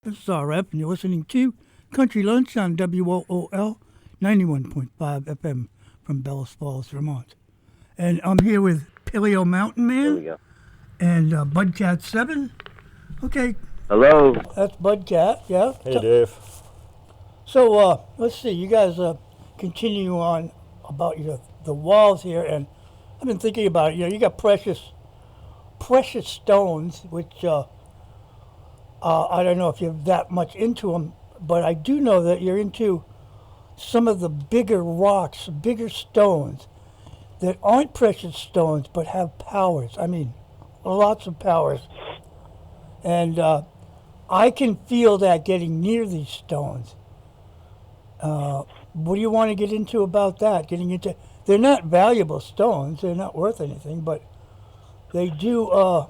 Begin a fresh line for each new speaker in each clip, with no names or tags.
This is RF, and you're listening to Country Lunch on WOOL 91.5 FM from Bellows Falls, Vermont. And I'm here with Paleo Mountain
There we
Man
go.
and Budcat 7. Okay,
Hello.
that's Budcat, yeah.
Hey, Dave.
So, let's see, you guys continue on about the walls here, and I've been thinking about it. You got precious stones, which I don't know if you're that much into them, but I do know that you're into some of the bigger rocks, bigger stones that aren't precious stones but have powers. I mean, lots of powers. And I can feel that getting near these stones. What do you want to get into about that? They're not valuable stones. They're not worth anything, but they do.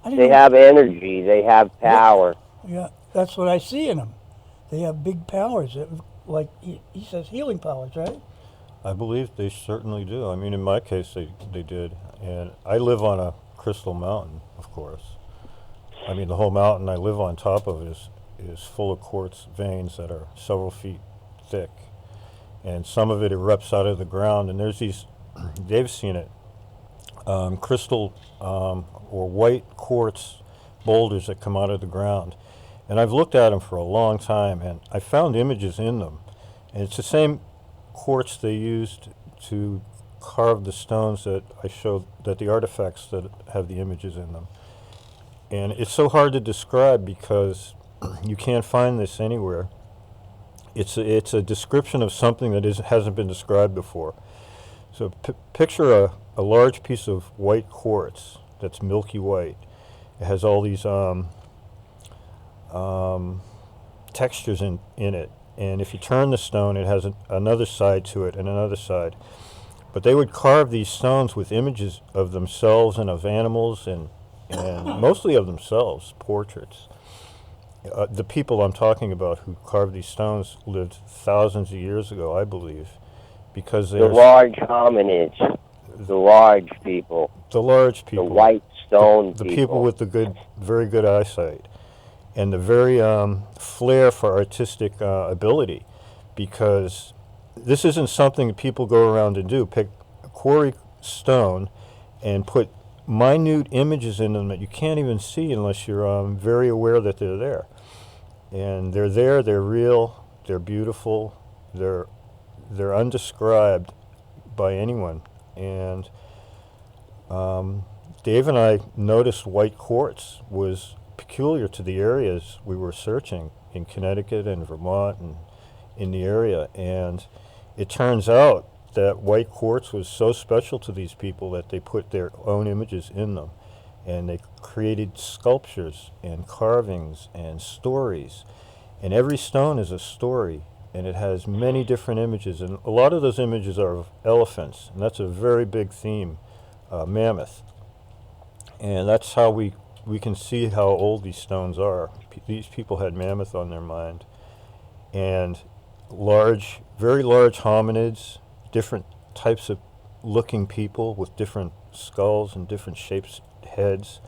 They have energy. They have power.
Yeah, that's what I see in them. They have big powers, like he says, healing powers, right?
I believe they certainly do. I mean, in my case, they did. And I live on a crystal mountain, of course. I mean, the whole mountain I live on top of is full of quartz veins that are several feet thick. And some of it erupts out of the ground. And there's these, they've seen it, crystal or white quartz boulders that come out of the ground. And I've looked at them for a long time, and I found images in them. And it's the same quartz they used to carve the stones that I showed, that the artifacts that have the images in them. And it's so hard to describe because you can't find this anywhere. It's a description of something that hasn't been described before. So picture a large piece of white quartz that's milky white. It has all these textures in it. And if you turn the stone, it has another side to it and another side. But they would carve these stones with images of themselves and of animals and mostly of themselves, portraits. The people I'm talking about who carved these stones lived thousands of years ago, I believe, because
The large hominids. The large people.
The large people.
The white stone
the people with the very good eyesight, and the very flair for artistic ability, because this isn't something that people go around and do. Pick a quarry stone and put minute images in them that you can't even see unless you're very aware that they're there. And they're there, they're real, they're beautiful, they're undescribed by anyone. And Dave and I noticed white quartz was peculiar to the areas we were searching in Connecticut and Vermont and in the area. And it turns out that white quartz was so special to these people that they put their own images in them. And they created sculptures and carvings and stories. And every stone is a story. And it has many different images. And a lot of those images are of elephants. And that's a very big theme, mammoth. And that's how we can see how old these stones are. These people had mammoth on their mind. And very large hominids, different types of looking people with different skulls and different shapes, heads.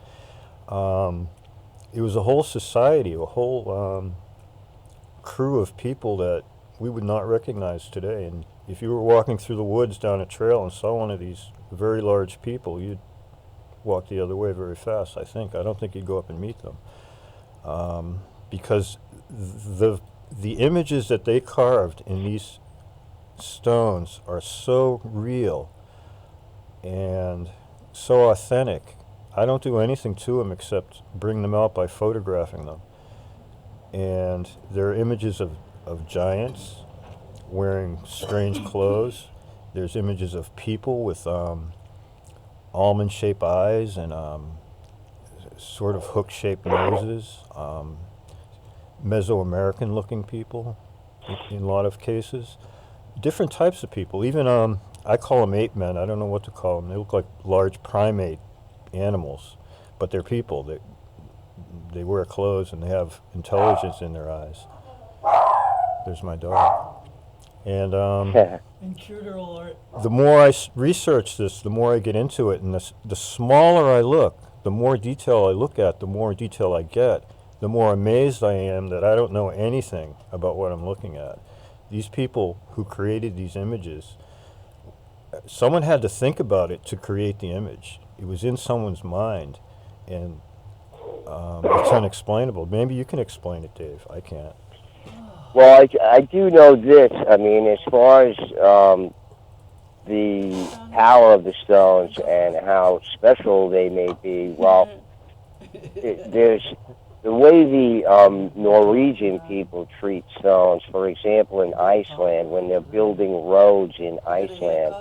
It was a whole society, a whole crew of people that we would not recognize today. And if you were walking through the woods down a trail and saw one of these very large people, you'd walk the other way very fast, I think. I don't think you'd go up and meet them. Because the images that they carved in these stones are so real and so authentic. I don't do anything to them except bring them out by photographing them. And they're images of giants wearing strange clothes. There's images of people with almond-shaped eyes and sort of hook-shaped noses. Mesoamerican-looking people in a lot of cases. Different types of people. Even I call them ape men. I don't know what to call them. They look like large primate animals, but they're people. They wear clothes and they have intelligence in their eyes. There's my dog. And
Intruder alert.
the more I research this, the more I get into it, and the smaller I look, the more detail I look at, the more detail I get, the more amazed I am that I don't know anything about what I'm looking at. These people who created these images, someone had to think about it to create the image. It was in someone's mind, and it's unexplainable. Maybe you can explain it, Dave. I can't.
Well, I do know this. I mean, as far as the power of the stones and how special they may be, well, there's the way the Norwegian people treat stones. For example, in Iceland, when they're building roads in Iceland,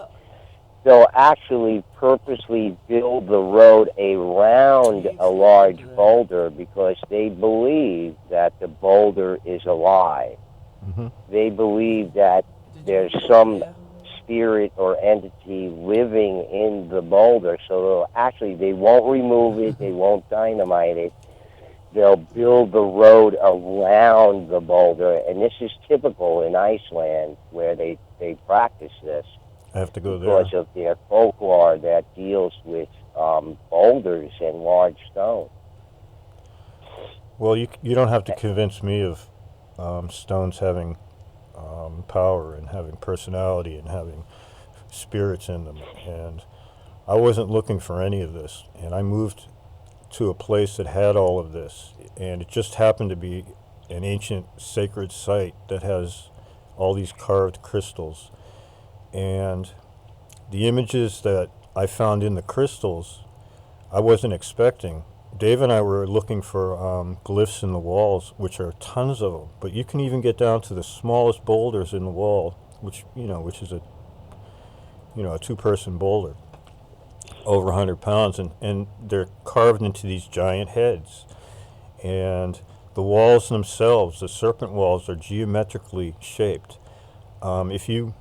they'll actually purposely build the road around a large boulder because they believe that the boulder is alive.
Mm-hmm.
They believe that there's some spirit or entity living in the boulder, so they won't remove it, they won't dynamite it. They'll build the road around the boulder, and this is typical in Iceland where they practice this.
I have to go there.
Because of their folklore that deals with boulders and large stones.
Well, you don't have to convince me of stones having power and having personality and having spirits in them. And I wasn't looking for any of this. And I moved to a place that had all of this. And it just happened to be an ancient sacred site that has all these carved crystals. And the images that I found in the crystals, I wasn't expecting. Dave and I were looking for glyphs in the walls, which are tons of them. But you can even get down to the smallest boulders in the wall, which is a two-person boulder, over 100 pounds, and they're carved into these giant heads. And the walls themselves, the serpent walls, are geometrically shaped. If you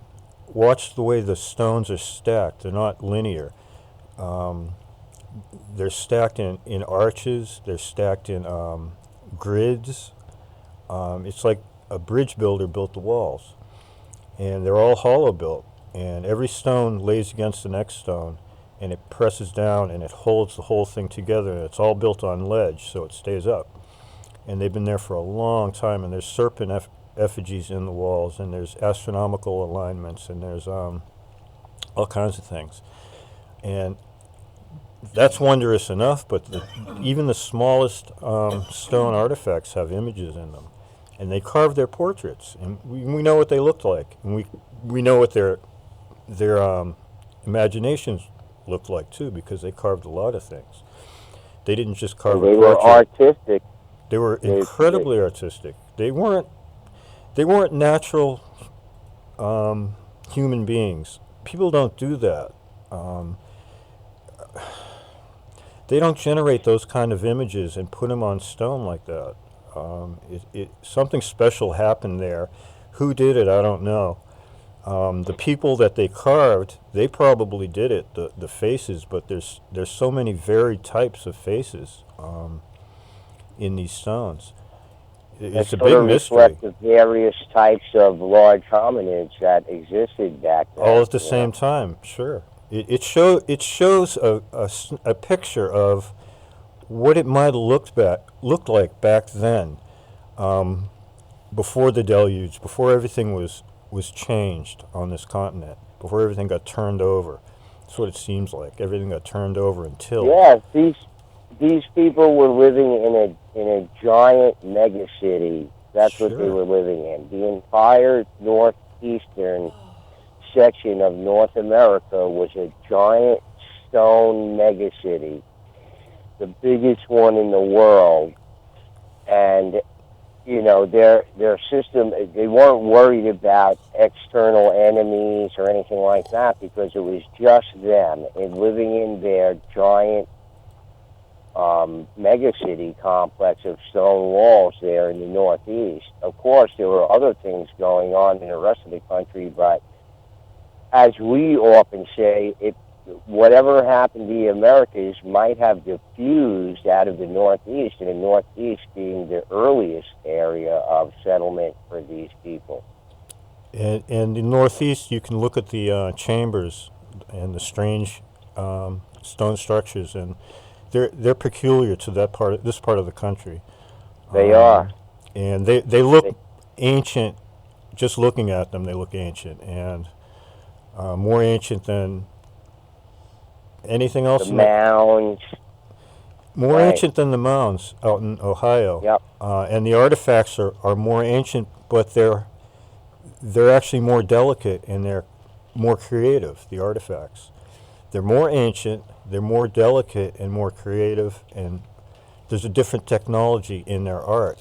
watch the way the stones are stacked, they're not linear. They're stacked in arches, they're stacked in grids. It's like a bridge builder built the walls. And they're all hollow built. And every stone lays against the next stone, and it presses down and it holds the whole thing together. And it's all built on ledge, so it stays up. And they've been there for a long time, and there's serpent effigies in the walls, and there's astronomical alignments, and there's all kinds of things. And that's wondrous enough, but even the smallest stone artifacts have images in them. And they carve their portraits, and we know what they looked like, and we know what their imaginations looked like too, because they carved a lot of things. They didn't just carve a portrait.
They were artistic.
They were incredibly artistic. They weren't natural human beings. People don't do that. They don't generate those kind of images and put them on stone like that. Something special happened there. Who did it, I don't know. The people that they carved, they probably did it, the faces, but there's so many varied types of faces in these stones. It's a big mystery.
Reflect the various types of large hominids that existed back then.
All at the same time, sure. It shows a picture of what it might have looked like back then, before the deluge, before everything was changed on this continent, before everything got turned over. That's what it seems like. Everything got turned over until.
Yeah, these people were living in a giant megacity. That's
Sure.
what they were living in. The entire northeastern section of North America was a giant stone megacity, the biggest one in the world. And their system, they weren't worried about external enemies or anything like that, because it was just them and living in their giant megacity complex of stone walls there in the Northeast. Of course, there were other things going on in the rest of the country, but as we often say, whatever happened to the Americas might have diffused out of the Northeast, and the Northeast being the earliest area of settlement for these people.
And in the Northeast, you can look at the chambers and the strange stone structures, and they're peculiar to this part of the country.
They are.
and they look
They,
ancient. Just looking at them, they look ancient, and more ancient than anything
the
else in the
mounds.
more
Right.
ancient than the mounds out in Ohio,
Yep.
and the artifacts are more ancient, but they're actually more delicate and they're more creative. The artifacts, they're more ancient, they're more delicate and more creative, and there's a different technology in their art,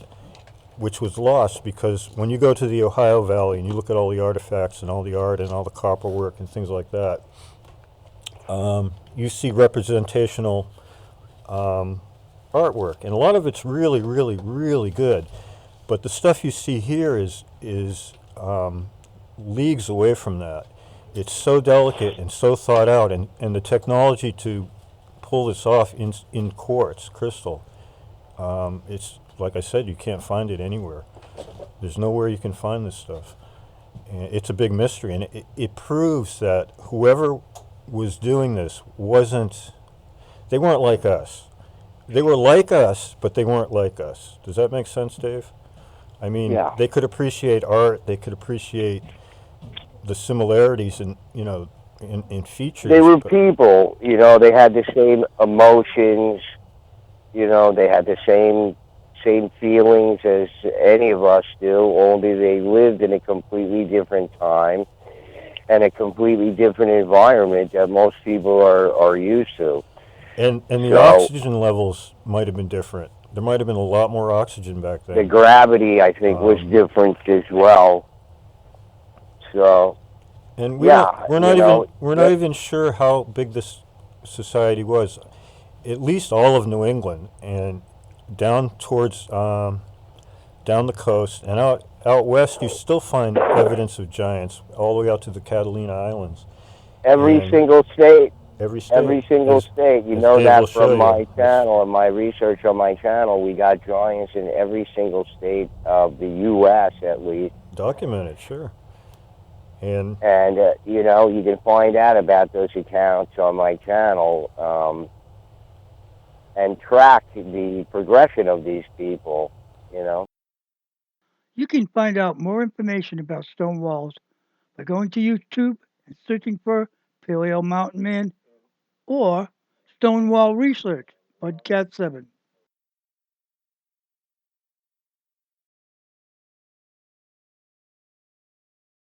which was lost because when you go to the Ohio Valley and you look at all the artifacts and all the art and all the copper work and things like that, you see representational artwork, and a lot of it's really, really, really good. But the stuff you see here is leagues away from that. It's so delicate and so thought out, and the technology to pull this off in quartz crystal. It's like I said, you can't find it anywhere. There's nowhere you can find this stuff. And it's a big mystery, and it proves that whoever was doing this wasn't. They weren't like us. They were like us, but they weren't like us. Does that make sense, Dave? I mean,
Yeah.
they could appreciate art. They could appreciate the similarities in in
They
features,
were
but
people. They had the same emotions. They had the same feelings as any of us do. Only they lived in a completely different time and a completely different environment that most people are used to.
and the
So
oxygen levels might have been different. There might have been a lot more oxygen back
the
then.
gravity, I think, was
Um,
different as well. So
and
yeah,
we're not even sure how big this society was. At least all of New England and down towards down the coast and out west, you still find evidence of giants all the way out to the Catalina Islands
every
and
single state,
every state,
every single state. You
as
know
Dave will
that
show
from
you.
my channel and my research on my channel. We got giants in every single state of the U.S. at least.
Documented, sure. And
And you can find out about those accounts on my channel, and track the progression of these people. You know,
You can find out more information about stone walls by going to YouTube and searching for Paleo Mountain Man or Stonewall Research, Budcat 7.